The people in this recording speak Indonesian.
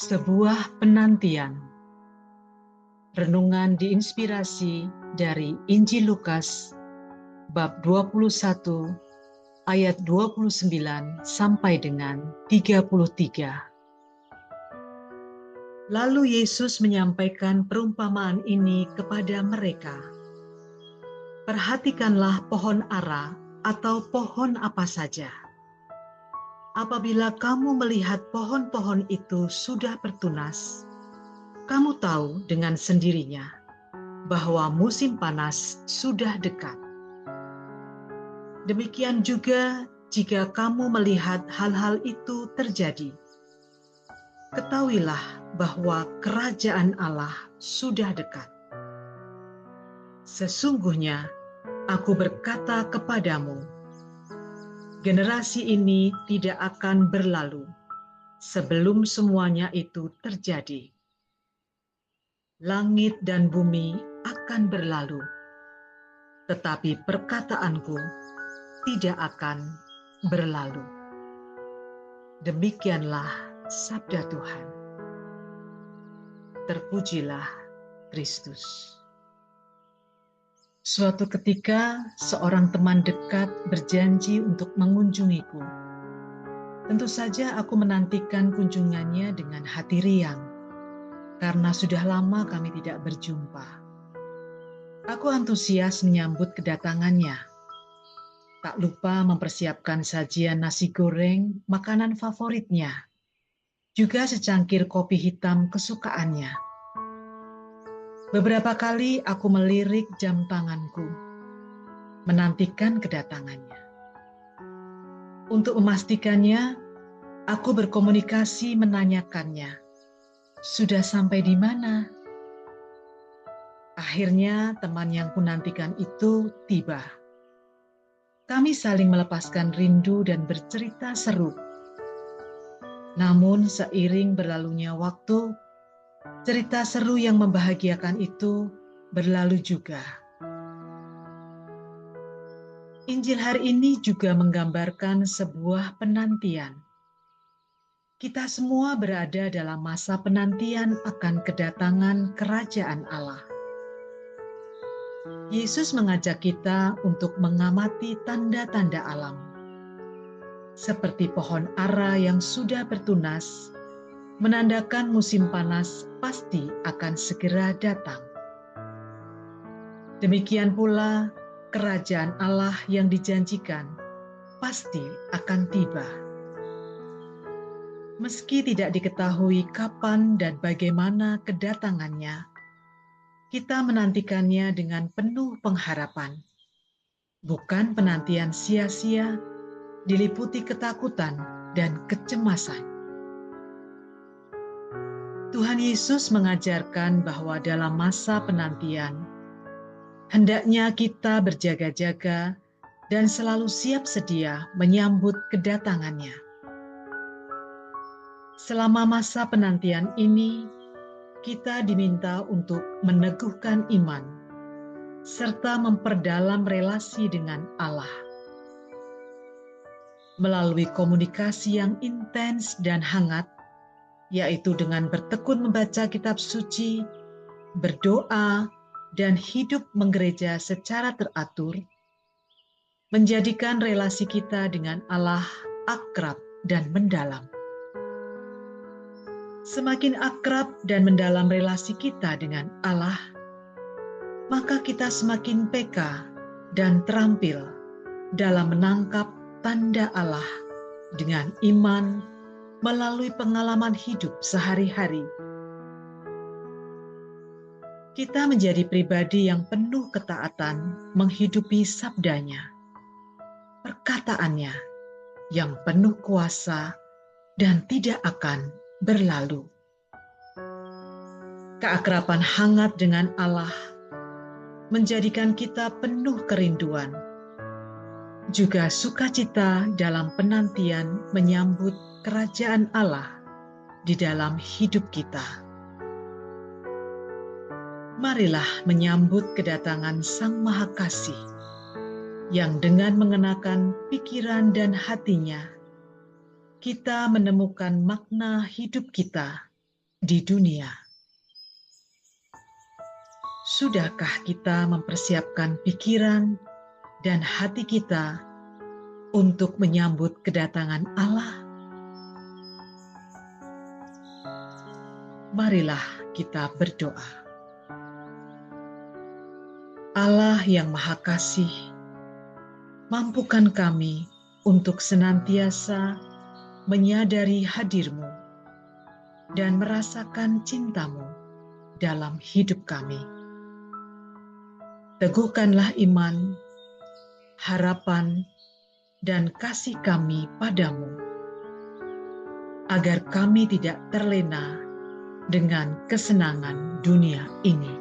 Sebuah penantian. Renungan diinspirasi dari Injil Lukas bab 21 ayat 29 sampai dengan 33. Lalu Yesus menyampaikan perumpamaan ini kepada mereka. Perhatikanlah pohon ara atau pohon apa saja. Apabila kamu melihat pohon-pohon itu sudah bertunas, kamu tahu dengan sendirinya bahwa musim panas sudah dekat. Demikian juga jika kamu melihat hal-hal itu terjadi, ketahuilah bahwa kerajaan Allah sudah dekat. Sesungguhnya aku berkata kepadamu, generasi ini tidak akan berlalu sebelum semuanya itu terjadi. Langit dan bumi akan berlalu, tetapi perkataanku tidak akan berlalu. Demikianlah sabda Tuhan. Terpujilah Kristus. Suatu ketika, seorang teman dekat berjanji untuk mengunjungiku. Tentu saja aku menantikan kunjungannya dengan hati riang, karena sudah lama kami tidak berjumpa. Aku antusias menyambut kedatangannya. Tak lupa mempersiapkan sajian nasi goreng, makanan favoritnya, juga secangkir kopi hitam kesukaannya. Beberapa kali aku melirik jam tanganku, menantikan kedatangannya. Untuk memastikannya, aku berkomunikasi menanyakannya, sudah sampai di mana? Akhirnya teman yang kunantikan itu tiba. Kami saling melepaskan rindu dan bercerita seru. Namun seiring berlalunya waktu, cerita seru yang membahagiakan itu berlalu juga. Injil hari ini juga menggambarkan sebuah penantian. Kita semua berada dalam masa penantian akan kedatangan kerajaan Allah. Yesus mengajak kita untuk mengamati tanda-tanda alam. Seperti pohon ara yang sudah bertunas, menandakan musim panas pasti akan segera datang. Demikian pula, kerajaan Allah yang dijanjikan pasti akan tiba. Meski tidak diketahui kapan dan bagaimana kedatangannya, kita menantikannya dengan penuh pengharapan. Bukan penantian sia-sia, diliputi ketakutan dan kecemasan. Tuhan Yesus mengajarkan bahwa dalam masa penantian, hendaknya kita berjaga-jaga dan selalu siap sedia menyambut kedatangannya. Selama masa penantian ini, kita diminta untuk meneguhkan iman, serta memperdalam relasi dengan Allah. Melalui komunikasi yang intens dan hangat, yaitu dengan bertekun membaca kitab suci, berdoa, dan hidup menggereja secara teratur, menjadikan relasi kita dengan Allah akrab dan mendalam. Semakin akrab dan mendalam relasi kita dengan Allah, maka kita semakin peka dan terampil dalam menangkap tanda Allah dengan iman melalui pengalaman hidup sehari-hari. Kita menjadi pribadi yang penuh ketaatan menghidupi sabdanya, perkataannya yang penuh kuasa dan tidak akan berlalu. Keakraban hangat dengan Allah menjadikan kita penuh kerinduan, juga sukacita dalam penantian menyambut kerajaan Allah di dalam hidup kita. Marilah menyambut kedatangan Sang Maha Kasih, yang dengan mengenakan pikiran dan hatinya, kita menemukan makna hidup kita di dunia. Sudahkah kita mempersiapkan pikiran dan hati kita untuk menyambut kedatangan Allah? Marilah kita berdoa. Allah yang Maha Kasih, mampukan kami untuk senantiasa menyadari hadir-Mu dan merasakan cinta-Mu dalam hidup kami. Teguhkanlah iman, harapan, dan kasih kami padamu, agar kami tidak terlena dengan kesenangan dunia ini.